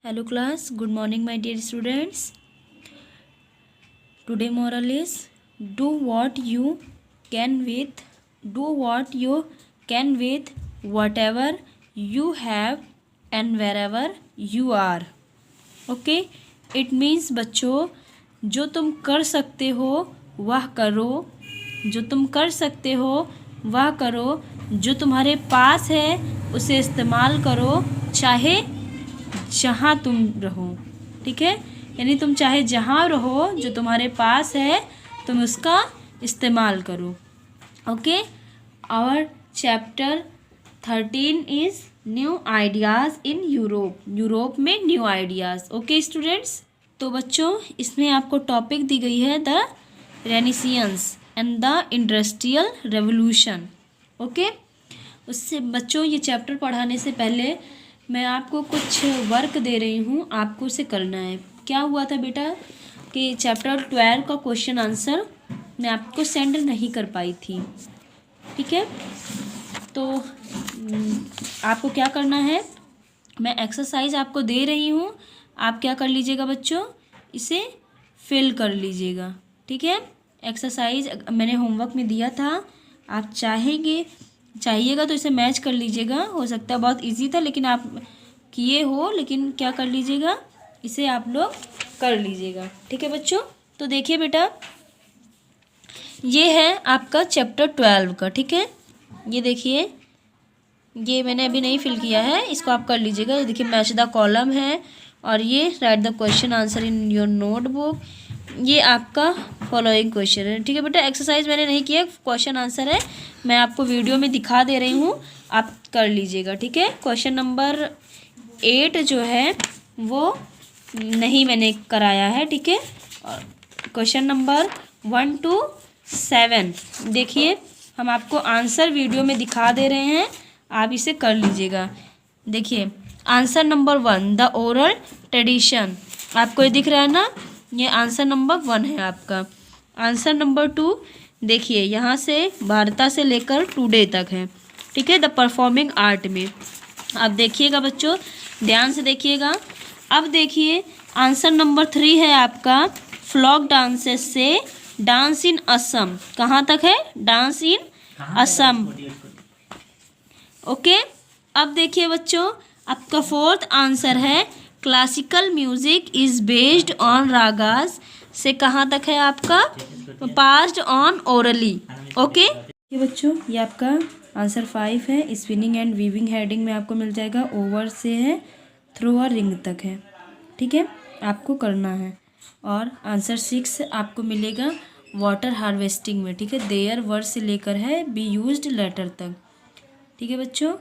Hello class, good morning my dear students. Today moral is do what you can with whatever you have and wherever you are. Okay, it means बच्चों जो तुम कर सकते हो वह करो, जो तुम कर सकते हो वह करो, जो तुम्हारे पास है उसे इस्तेमाल करो, चाहे जहाँ तुम रहो। ठीक है, यानी तुम चाहे जहाँ रहो, जो तुम्हारे पास है तुम उसका इस्तेमाल करो। Okay, our chapter 13 is new ideas in Europe. Europe में न्यू आइडियाज़। ओके स्टूडेंट्स, तो बच्चों इसमें आपको टॉपिक दी गई है the Renaissance and the industrial revolution. Okay, उससे बच्चों ये चैप्टर पढ़ाने से पहले मैं आपको कुछ वर्क दे रही हूँ, आपको उसे करना है। क्या हुआ था बेटा कि चैप्टर 12 का क्वेश्चन आंसर मैं आपको सेंड नहीं कर पाई थी। ठीक है, तो आपको क्या करना है, मैं एक्सरसाइज आपको दे रही हूँ, आप क्या कर लीजिएगा बच्चों, इसे फिल कर लीजिएगा। ठीक है, एक्सरसाइज मैंने होमवर्क में दिया था, आप चाहिएगा तो इसे मैच कर लीजिएगा। हो सकता है बहुत इजी था लेकिन आप किए हो, लेकिन क्या कर लीजिएगा, इसे आप लोग कर लीजिएगा। ठीक है बच्चों, तो देखिए बेटा ये है आपका चैप्टर 12 का। ठीक है, ये देखिए, ये मैंने अभी नहीं फिल किया है, इसको आप कर लीजिएगा। ये देखिए मैच द कॉलम है और ये right the question answer in your notebook. ये आपका फॉलोइंग क्वेश्चन है। ठीक है बेटा, एक्सरसाइज मैंने नहीं किया, क्वेश्चन आंसर है, मैं आपको वीडियो में दिखा दे रही हूँ, आप कर लीजिएगा। ठीक है, क्वेश्चन नंबर 8 जो है वो नहीं मैंने कराया है। ठीक है, और क्वेश्चन नंबर 1 to 7 देखिए, हम आपको आंसर वीडियो में दिखा दे रहे हैं, आप इसे कर लीजिएगा। देखिए answer number 1 the oral tradition, आपको ये दिख रहा है ना, ये आंसर नंबर 1 है आपका। आंसर नंबर 2 देखिए, यहाँ से भारता से लेकर टुडे तक है। ठीक है, द परफॉर्मिंग आर्ट में। अब देखिएगा बच्चों, ध्यान से देखिएगा। अब देखिए आंसर नंबर 3 है आपका फ्लॉक डांसेस से डांस इन असम। कहाँ तक है, डांस इन असम। ओके, अब देखिए बच्चों आपका 4th आंसर है classical music is based on ragas से कहाँ तक है आपका, पास्ड ऑन ओरली। ओके ये बच्चों, ये आपका आंसर 5 है, स्पिनिंग एंड वीविंग हेडिंग में आपको मिल जाएगा, ओवर से है, थ्रू और रिंग तक है। ठीक है, आपको करना है। और आंसर 6 आपको मिलेगा वाटर हार्वेस्टिंग में। ठीक है, देयर वर्ड से लेकर है बी यूज्ड लेटर तक। ठीक है बच्चों,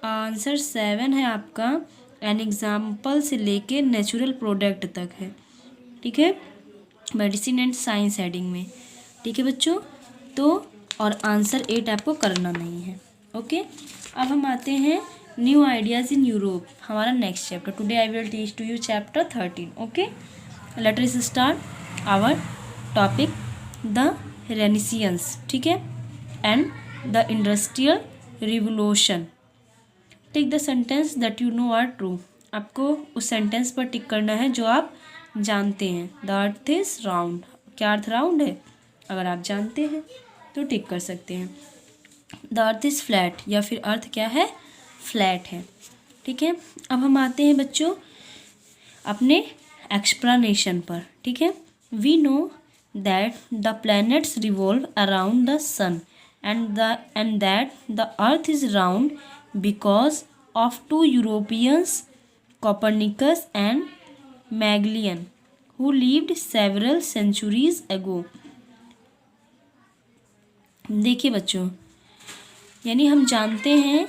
आंसर 7 है आपका एन एग्जाम्पल से लेके नेचुरल प्रोडक्ट तक है। ठीक है, मेडिसिन एंड साइंस हेडिंग में। ठीक है बच्चों, तो और आंसर 8 आपको करना नहीं है। ओके, अब हम आते हैं न्यू आइडियाज़ इन यूरोप, हमारा next chapter. Today I will teach to you chapter 13। Okay, let us start our topic the Renaissance. ठीक है, and the industrial revolution. Tick the sentence that you know are true, आपको उस sentence पर टिक करना है जो आप जानते हैं। द अर्थ इज राउंड, क्या अर्थ राउंड है, अगर आप जानते हैं तो टिक कर सकते हैं। द अर्थ इज़ फ्लैट, या फिर अर्थ क्या है, फ्लैट है। ठीक है, अब हम आते हैं बच्चों अपने एक्सप्लेनेशन पर। ठीक है, we know that the planets revolve around the sun and that the earth is round because of 2 Europeans, Copernicus and Magellan, who lived several centuries ago। देखिए बच्चों, यानी हम जानते हैं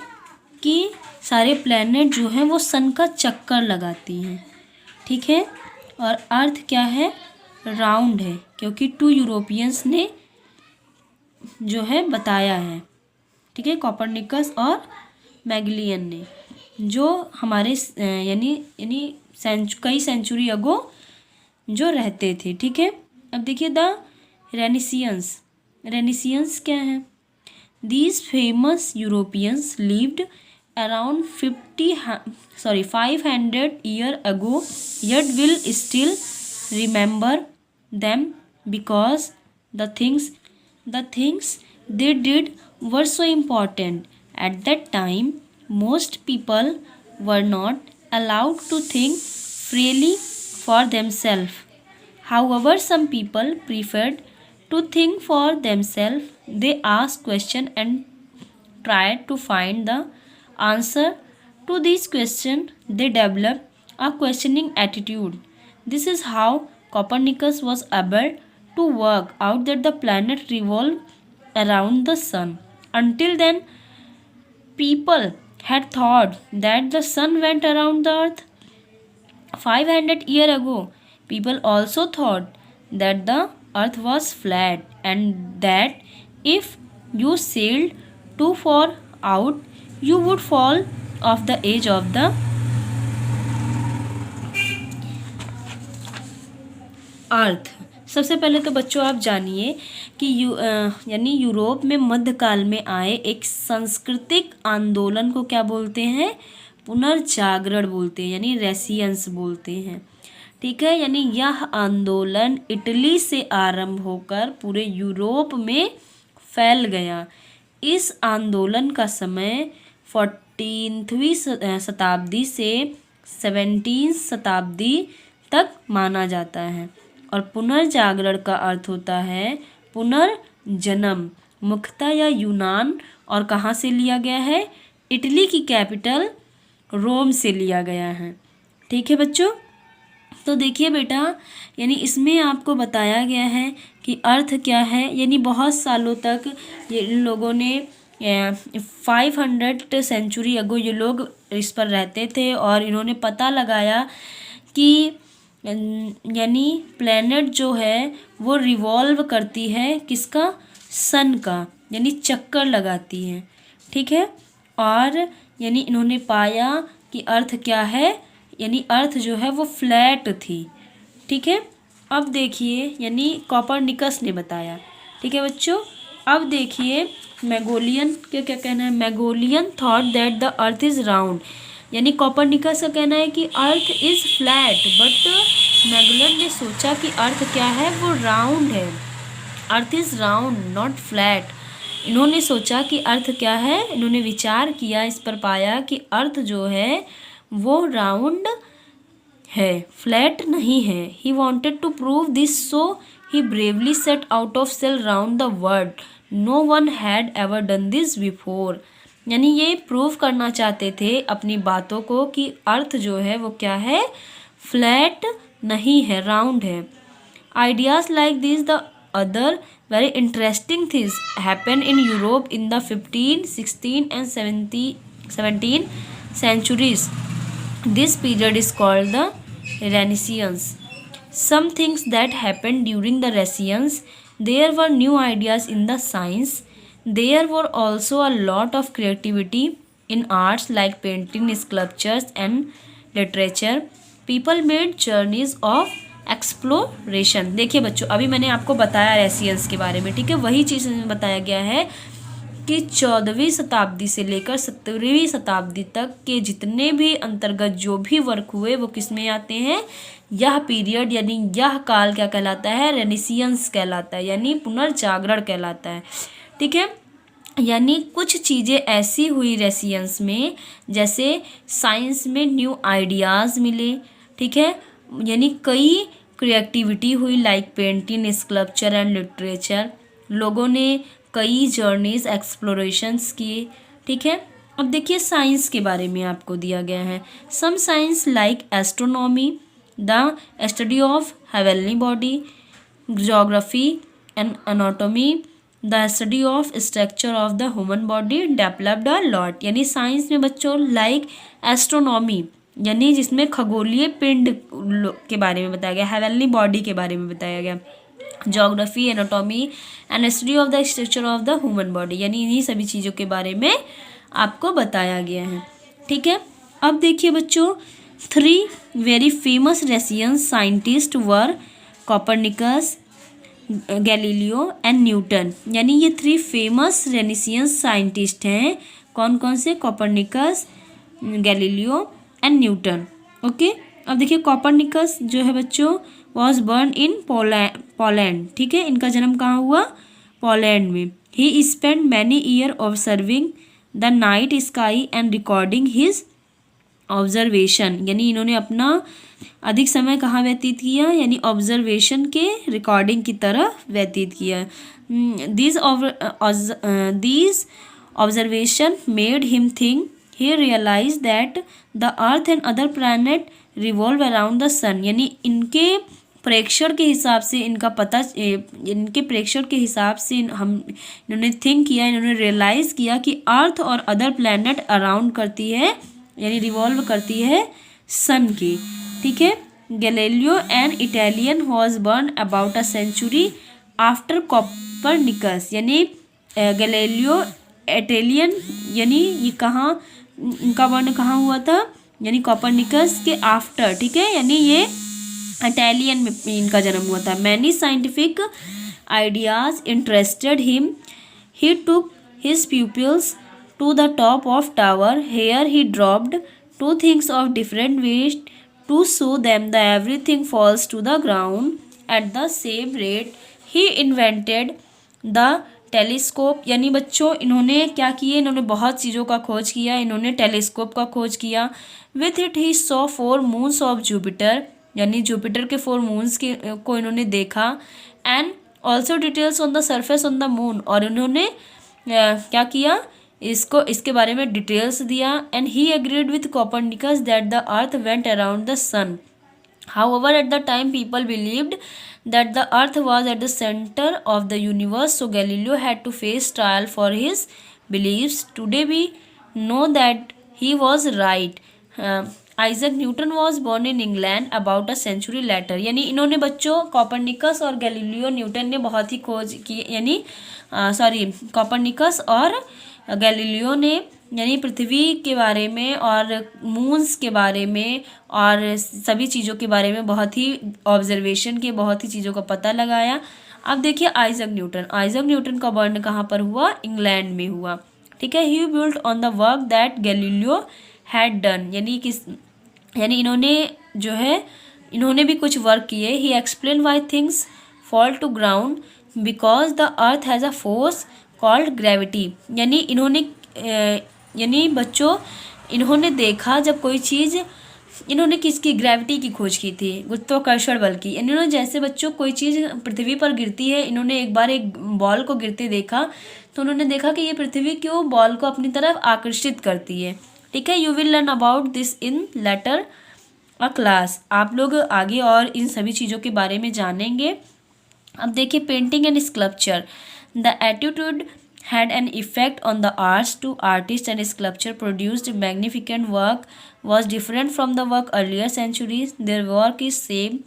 कि सारे प्लैनेट जो हैं वो सन का चक्कर लगाती हैं। ठीक है, और अर्थ क्या है, राउंड है, क्योंकि 2 यूरोपियंस ने जो है बताया है। ठीक है, कॉपरनिकस और मैगलियन ने, जो हमारे यानी कई सेंचुरी अगो जो रहते थे। ठीक है, अब देखिए द रेनेसांस क्या है, these famous Europeans lived around 500 years ago, yet will still remember them because the things they did were so important. At that time, most people were not allowed to think freely for themselves. However, some people preferred to think for themselves. They asked questions and tried to find the answer to these questions. They developed a questioning attitude. This is how Copernicus was able to work out that the planet revolved around the sun. Until then, people had thought that the sun went around the earth. 500 years ago, people also thought that the earth was flat and that if you sailed too far out, you would fall off the edge of the अर्थ। सबसे पहले तो बच्चों आप जानिए कि यानी Europe में मध्यकाल में आए एक सांस्कृतिक आंदोलन को क्या बोलते हैं? पुनर्जागरण बोलते हैं, यानी रेसियंस बोलते हैं। ठीक है, यानी यह आंदोलन इटली से आरंभ होकर पूरे यूरोप में फैल गया। इस आंदोलन का समय 14वीं शताब्दी से 17वीं शताब्दी तक माना जाता है। और पुनर्जागरण का अर्थ होता है पुनर्जन्म। मुख्यतः यह यूनान और कहाँ से लिया गया है? इटली की कैपिटल रोम से लिया गया है। ठीक है बच्चों, तो देखिए बेटा, यानी इसमें आपको बताया गया है कि अर्थ क्या है। यानी बहुत सालों तक ये इन लोगों ने 500 सेंचुरी अगो ये लोग इस पर रहते थे और इन्होंने पता लगाया कि यानी प्लैनेट जो है वो रिवॉल्व करती है किसका? सन का, यानी चक्कर लगाती है। ठीक है, और यानी इन्होंने पाया कि अर्थ क्या है, यानी अर्थ जो है वो फ्लैट थी। ठीक है, अब देखिए यानी कोपरनिकस ने बताया। ठीक है बच्चों, अब देखिए मैगोलियन क्या क्या कहना है। Magellan thought that the earth is round, यानी कोपरनिकस का कहना है कि earth is flat, but Magellan ने सोचा कि अर्थ क्या है? वो राउंड है। Earth is round not flat. इन्होंने सोचा कि अर्थ क्या है, इन्होंने विचार किया, इस पर पाया कि अर्थ जो है वो राउंड है, फ्लैट नहीं है। He wanted to prove this, so he bravely set out of sail round the world. No one had ever done this before, यानी ये प्रूव करना चाहते थे अपनी बातों को कि अर्थ जो है वो क्या है? फ्लैट नहीं है, राउंड है। Ideas like this the other very interesting things happened in Europe in the 15, 16 and 17 centuries. This period is called the Renaissance. Some things that happened during the Renaissance, there were new ideas in the science. There were also a lot of creativity in arts like painting, sculptures and literature. People made journeys of exploration. देखिए बच्चों, अभी मैंने आपको बताया रेसियंस के बारे में। ठीक है, वही चीज़ में बताया गया है कि 14वीं शताब्दी से लेकर 17वीं शताब्दी तक के जितने भी अंतर्गत जो भी वर्क हुए वो किस में आते हैं? यह पीरियड यानी यह काल क्या कहलाता है? रेनेसियंस कहलाता है, यानी पुनर्जागरण कहलाता है। ठीक है, यानी कुछ चीज़ें ऐसी हुई रेसियंस में, जैसे साइंस में न्यू आइडियाज़ मिले। ठीक है, यानी कई क्रिएटिविटी हुई like painting, sculpture and literature. लोगों ने कई जर्नीज एक्सप्लोरेशंस किए। ठीक है, अब देखिए साइंस के बारे में आपको दिया गया है। Some science like astronomy, the study of heavenly body, geography and anatomy, the study of structure of the human body developed a lot. यानी साइंस में बच्चों लाइक एस्ट्रोनॉमी, यानी जिसमें खगोलीय पिंड के बारे में बताया गया, हेवनली बॉडी के बारे में बताया गया, geography, anatomy and study of the structure of the human body, यानी इन्हीं सभी चीज़ों के बारे में आपको बताया गया है। ठीक है, अब देखिए बच्चों, 3 very famous Russian scientist were Copernicus, Galileo and Newton. यानी ये 3 फेमस रेनेसियंस साइंटिस्ट हैं, कौन कौन से? Copernicus, Galileo and Newton. Okay, अब देखिए कोपरनिकस जो है बच्चों वॉज बर्न इन पोलैंड। ठीक है, इनका जन्म कहाँ हुआ? पोलैंड में। He spend many year observing the night sky and recording his observation, यानी इन्होंने अपना अधिक समय कहाँ व्यतीत किया? यानी ऑब्जर्वेशन के रिकॉर्डिंग की तरफ व्यतीत किया। These observation made him think, he realise that the earth and other planet revolve around the sun, यानी इनके प्रेक्षण के हिसाब से इनके प्रेक्षण के हिसाब से इन्होंने थिंक किया, इन्होंने रियलाइज़ किया कि अर्थ और अदर प्लैनेट अराउंड करती है, यानी रिवॉल्व करती है सन की। ठीक है, Galileo an Italian was born about a century after Copernicus, यानी गैलीलियो इटालियन, यानी ये कहाँ इनका बर्न कहाँ हुआ था? यानी कोपरनिकस के आफ्टर। ठीक है, यानी ये इटालियन में इनका जन्म हुआ था। Many scientific ideas interested him, he took his pupils to the top of tower, here he dropped two things of different weight to show them that everything falls to the ground at the same rate. He invented the telescope, यानी बच्चों इन्होंने क्या किए? इन्होंने बहुत चीज़ों का खोज किया, इन्होंने टेलीस्कोप का खोज किया। With it he saw 4 moons of Jupiter, यानी जुपिटर के 4 मून्स को इन्होंने देखा। And also details on the surface on the moon, और इन्होंने क्या किया? इसके बारे में डिटेल्स दिया। And he agreed with Copernicus that the earth went around the sun, however at the time people believed that the earth was at the center of the universe, so Galileo had to face trial for his beliefs. Today we know that he was right. Isaac Newton was born in England about a century later, यानी इन्होंने बच्चों Copernicus और Galileo Newton ने बहुत ही खोज की, यानी Copernicus और गैलीलियो ने यानी पृथ्वी के बारे में और मून्स के बारे में और सभी चीज़ों के बारे में बहुत ही ऑब्जर्वेशन के बहुत ही चीज़ों का पता लगाया। अब देखिए आइजक न्यूटन का बर्न कहाँ पर हुआ? इंग्लैंड में हुआ। ठीक है, he built on the work that Galileo had done, यानी इन्होंने भी कुछ वर्क किए। He explain why things fall to ground because the earth has a force called gravity, यानी बच्चों इन्होंने देखा जब कोई चीज़, इन्होंने किसकी? ग्रेविटी की खोज की थी, गुरुत्वाकर्षण बल की। इन्होंने जैसे बच्चों कोई चीज़ पृथ्वी पर गिरती है, इन्होंने एक बार एक बॉल को गिरते देखा तो उन्होंने देखा कि ये पृथ्वी क्यों बॉल को अपनी तरफ आकर्षित करती है। ठीक है, you will learn about this in later a class, आप लोग आगे और इन सभी चीज़ों के बारे में जानेंगे। अब देखिए painting and sculpture, the attitude had an effect on the arts. Two artists and sculpture produced magnificent work was different from the work earlier centuries. Their work is same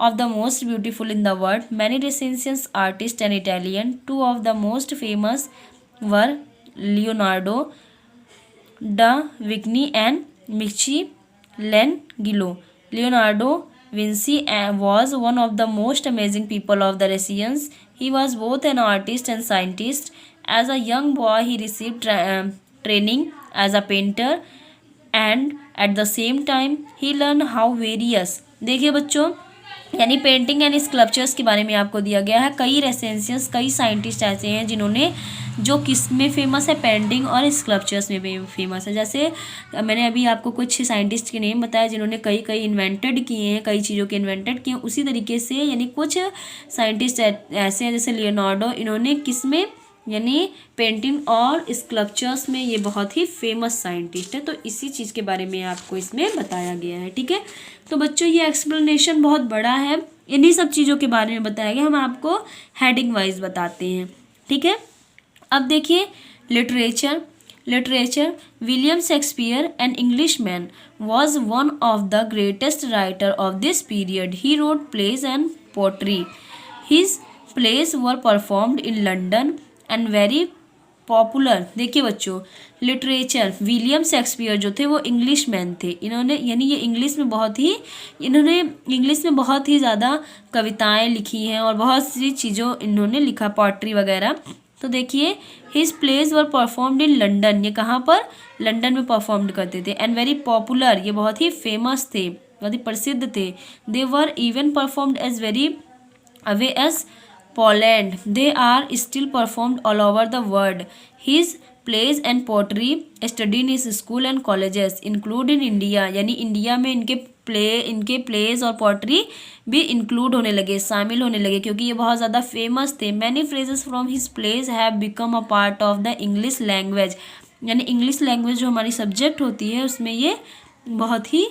of the most beautiful in the world. Many Renaissance artists and Italian. Two of the most famous were Leonardo da Vinci and Michelangelo. Leonardo Vinci was one of the most amazing people of the Renaissance. He was both an artist and scientist. As a young boy, he received training as a painter, and at the same time, he learned how various. देखिए बच्चों, यानी painting and sculptures के बारे में आपको दिया गया है। कई रेसेंसियस, कई साइंटिस्ट ऐसे हैं जिन्होंने जो किस में फेमस है? पेंटिंग और स्कल्पचर्स में फेमस है। जैसे मैंने अभी आपको कुछ साइंटिस्ट के नेम बताया जिन्होंने कई इन्वेंटेड किए हैं, कई चीज़ों के इन्वेंटेड किए हैं। उसी तरीके से यानी कुछ साइंटिस्ट ऐसे हैं जैसे लियोनार्डो, इन्होंने किस में? यानी पेंटिंग और स्कल्पचर्स में ये बहुत ही फेमस साइंटिस्ट है। तो इसी चीज़ के बारे में आपको इसमें बताया गया है। ठीक है, तो बच्चों ये एक्सप्लेनेशन बहुत बड़ा है, इन्हीं सब चीज़ों के बारे में बताया गया। हम आपको हेडिंग वाइज बताते हैं। ठीक है, अब देखिए literature William Shakespeare an Englishman was one of the greatest writer of this period. He wrote plays and poetry. His plays were performed in London and very popular. देखिए बच्चों, लिटरेचर, विलियम शेक्सपियर जो थे वो English man थे। इन्होंने यानी ये English में बहुत ही ज़्यादा कविताएं लिखी हैं और बहुत सी चीज़ों इन्होंने लिखा, पोट्री वगैरह। तो देखिए his plays were performed in London, ये कहाँ पर, लंदन में परफॉर्म करते थे। एंड वेरी पॉपुलर, ये बहुत ही फेमस थे, बहुत ही प्रसिद्ध थे। They were even performed as very away as Poland, they are still performed all over the world. His plays and poetry study in his school and colleges include in India, यानी India में इनके pledge और pottery भी include होने लगे, शामिल होने लगे, क्योंकि ये बहुत ज़्यादा फेमस थे। Many phrases from his plays have become a part of the English language, यानी इंग्लिश लैंग्वेज जो हमारी सब्जेक्ट होती है उसमें ये बहुत ही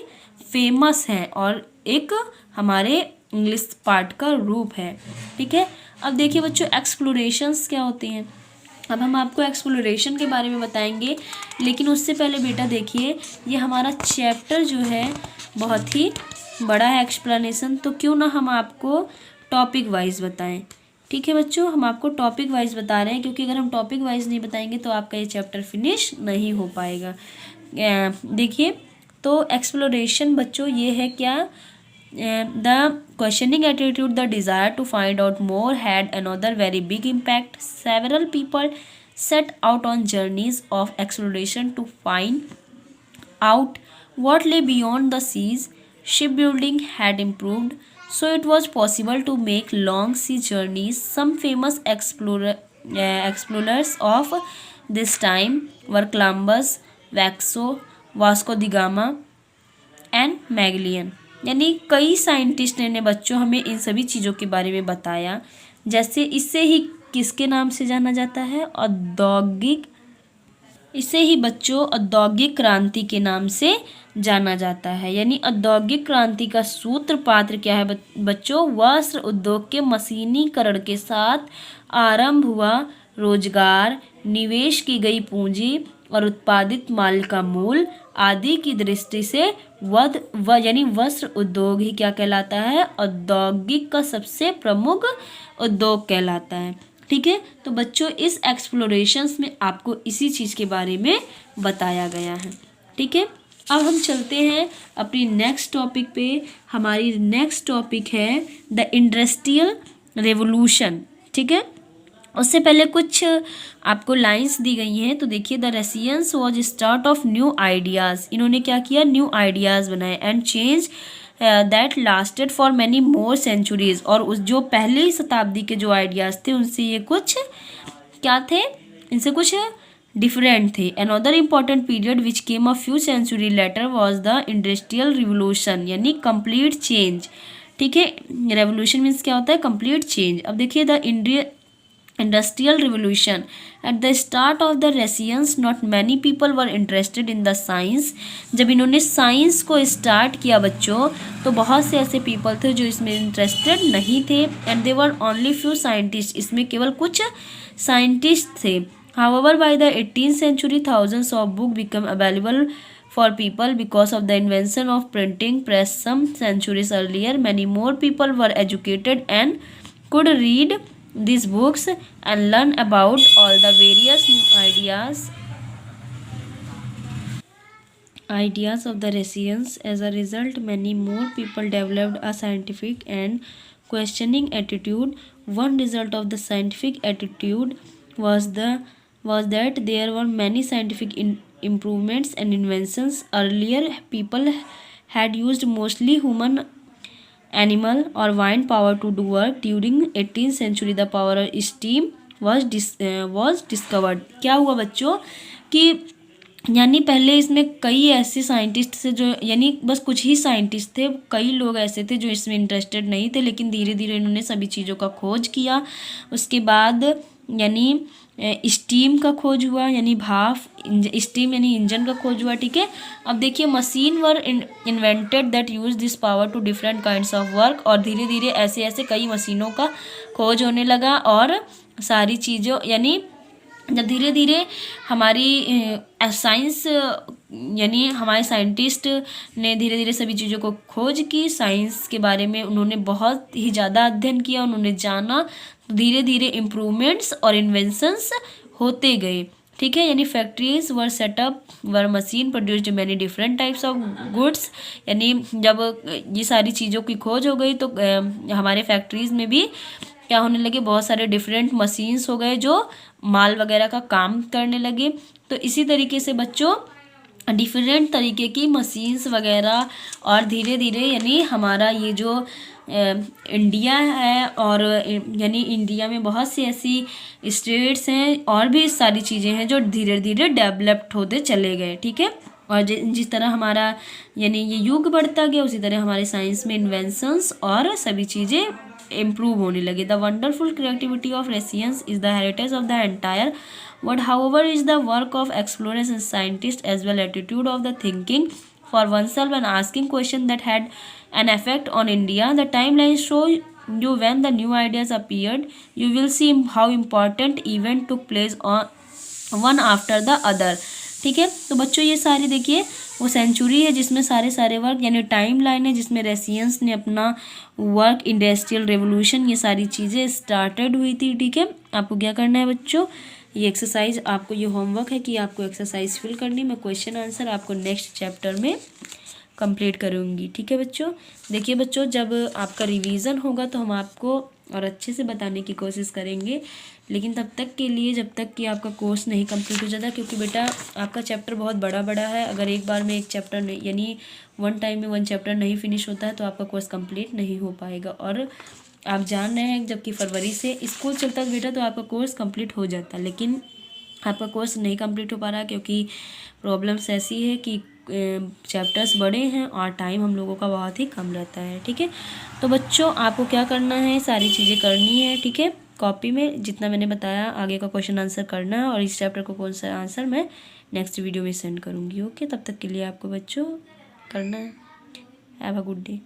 फेमस है और एक हमारे इंग्लिश पार्ट का रूप है। ठीक है, अब देखिए बच्चों एक्सप्लोरेशंस क्या होती हैं। अब हम आपको एक्सप्लोरेशन के बारे में बताएंगे, लेकिन उससे पहले बेटा देखिए ये हमारा चैप्टर जो है बहुत ही बड़ा है एक्सप्लेनेशन, तो क्यों ना हम आपको टॉपिक वाइज बताएं। ठीक है बच्चों, हम आपको टॉपिक वाइज बता रहे हैं, क्योंकि अगर हम टॉपिक वाइज नहीं बताएंगे तो आपका ये चैप्टर फिनिश नहीं हो पाएगा। देखिए तो एक्सप्लोरेशन बच्चों ये है क्या, the questioning attitude, the desire to find out more had another very big impact. Several people set out on journeys of exploration to find out what lay beyond the seas. Shipbuilding had improved, so it was possible to make long sea journeys. Some famous explorers of this time were Columbus, Vasco da Gama and Magellan, यानी कई scientist ने बच्चों हमें इन सभी चीज़ों के बारे में बताया। जैसे इससे ही किसके नाम से जाना जाता है, इसे ही बच्चों औद्योगिक क्रांति के नाम से जाना जाता है। यानी औद्योगिक क्रांति का सूत्रपात्र क्या है बच्चों, वस्त्र उद्योग के मशीनीकरण के साथ आरंभ हुआ रोजगार, निवेश की गई पूंजी और उत्पादित माल का मूल आदि की दृष्टि से यानी वस्त्र उद्योग ही क्या कहलाता है, औद्योगिक का सबसे प्रमुख उद्योग कहलाता है। ठीक है, तो बच्चों इस एक्सप्लोरेशंस में आपको इसी चीज़ के बारे में बताया गया है। ठीक है, अब हम चलते हैं अपनी नेक्स्ट टॉपिक पे। हमारी नेक्स्ट टॉपिक है द इंडस्ट्रियल रेवोल्यूशन। ठीक है, उससे पहले कुछ आपको लाइंस दी गई हैं, तो देखिए the Russians was start of new ideas, इन्होंने क्या किया, न्यू आइडियाज़ बनाए and change that lasted for many more centuries. और उस जो पहली शताब्दी के जो आइडियाज़ थे उनसे ये कुछ क्या थे, इनसे कुछ डिफरेंट थे। Another important period which came a few century later was the industrial revolution, यानी कंप्लीट चेंज। ठीक है, रेवोल्यूशन मीन्स क्या होता है, कंप्लीट चेंज। अब देखिए the industrial revolution at the start of the Russians not many people were interested in the science. जब इन्होंने साइंस को स्टार्ट किया बच्चों तो बहुत से ऐसे पीपल थे जो इसमें इंटरेस्टेड नहीं थे, and they were only few scientist, इसमें केवल कुछ साइंटिस्ट थे। However by the 18th century thousands of books became available for people because of the invention of printing press. Some centuries earlier many more people were educated and could read these books and learn about all the various new ideas of the Russians. As a result, many more people developed a scientific and questioning attitude. One result of the scientific attitude was that there were many scientific improvements and inventions. Earlier people had used mostly human, animal or wind power to do work. During 18th century the power of steam was discovered. क्या हुआ बच्चों कि यानी पहले इसमें कई ऐसे scientist थे जो, यानी बस कुछ ही साइंटिस्ट थे, कई लोग ऐसे थे जो इसमें इंटरेस्टेड नहीं थे, लेकिन धीरे धीरे इन्होंने सभी चीज़ों का खोज किया। उसके बाद यानी स्टीम का खोज हुआ, यानी भाप, स्टीम यानी इंजन का खोज हुआ। ठीक है, अब देखिए machine were invented that use this power to different kinds of work. और धीरे धीरे ऐसे ऐसे कई मशीनों का खोज होने लगा और सारी चीज़ों, यानी जब धीरे धीरे हमारी साइंस यानी हमारे साइंटिस्ट ने धीरे धीरे सभी चीज़ों को खोज की, साइंस के बारे में उन्होंने बहुत ही ज़्यादा अध्ययन किया, उन्होंने जाना, धीरे धीरे इम्प्रूवमेंट्स और इन्वेंशंस होते गए। ठीक है, यानी factories were set up were machine produced many different types of goods. यानी जब ये सारी चीज़ों की खोज हो गई तो हमारे फैक्ट्रीज में भी क्या होने लगे, बहुत सारे डिफरेंट मशीन्स हो गए जो माल वगैरह का काम करने लगे। तो इसी तरीके से बच्चों डिफरेंट तरीके की मशीन्स वगैरह और धीरे धीरे यानी हमारा ये जो इंडिया है और यानी इंडिया में बहुत सी ऐसी स्टेट्स हैं और भी सारी चीज़ें हैं जो धीरे धीरे डेवलप्ड होते चले गए। ठीक है, और जिस तरह हमारा यानी ये युग बढ़ता गया उसी तरह हमारे साइंस में इन्वेंशंस और सभी चीज़ें इम्प्रूव होने लगे। The wonderful creativity of Russians is the heritage of the entire world, however is the work of explorers and scientist as well attitude of the thinking for oneself and asking questions that had an effect on India. The timeline show you when the new ideas appeared. You will see how important event took place on one after the other. ठीक है, तो बच्चों ये सारी देखिए वो century है जिसमें सारे वर्क यानी टाइम लाइन है जिसमें रशियंस ने अपना वर्क, इंडस्ट्रियल रेवोल्यूशन, ये सारी चीज़ें स्टार्टेड हुई थी। ठीक है, आपको क्या करना है बच्चों, ये एक्सरसाइज आपको, ये होमवर्क है कि आपको एक्सरसाइज फिल करनी, मैं क्वेश्चन आंसर आपको नेक्स्ट चैप्टर में कंप्लीट करूँगी। ठीक है बच्चों, देखिए बच्चों जब आपका रिवीजन होगा तो हम आपको और अच्छे से बताने की कोशिश करेंगे, लेकिन तब तक के लिए जब तक कि आपका कोर्स नहीं कंप्लीट हो जाता, क्योंकि बेटा आपका चैप्टर बहुत बड़ा है, अगर एक बार में एक चैप्टर नहीं यानी वन टाइम में वन चैप्टर नहीं फिनिश होता है तो आपका कोर्स कंप्लीट नहीं हो पाएगा। और आप जान रहे हैं जबकि फरवरी से स्कूल चलता है बेटा तो आपका कोर्स कंप्लीट हो जाता है, लेकिन आपका कोर्स नहीं कंप्लीट हो पा रहा क्योंकि प्रॉब्लम्स ऐसी है कि चैप्टर्स बड़े हैं और टाइम हम लोगों का बहुत ही कम रहता है। ठीक है, तो बच्चों आपको क्या करना है, सारी चीज़ें करनी है। ठीक है, कॉपी में जितना मैंने बताया आगे का क्वेश्चन आंसर करना है और इस चैप्टर को कौन सा आंसर मैं नेक्स्ट वीडियो में सेंड करूँगी। ओके, तब तक के लिए आपको बच्चों करना है। Have a good day.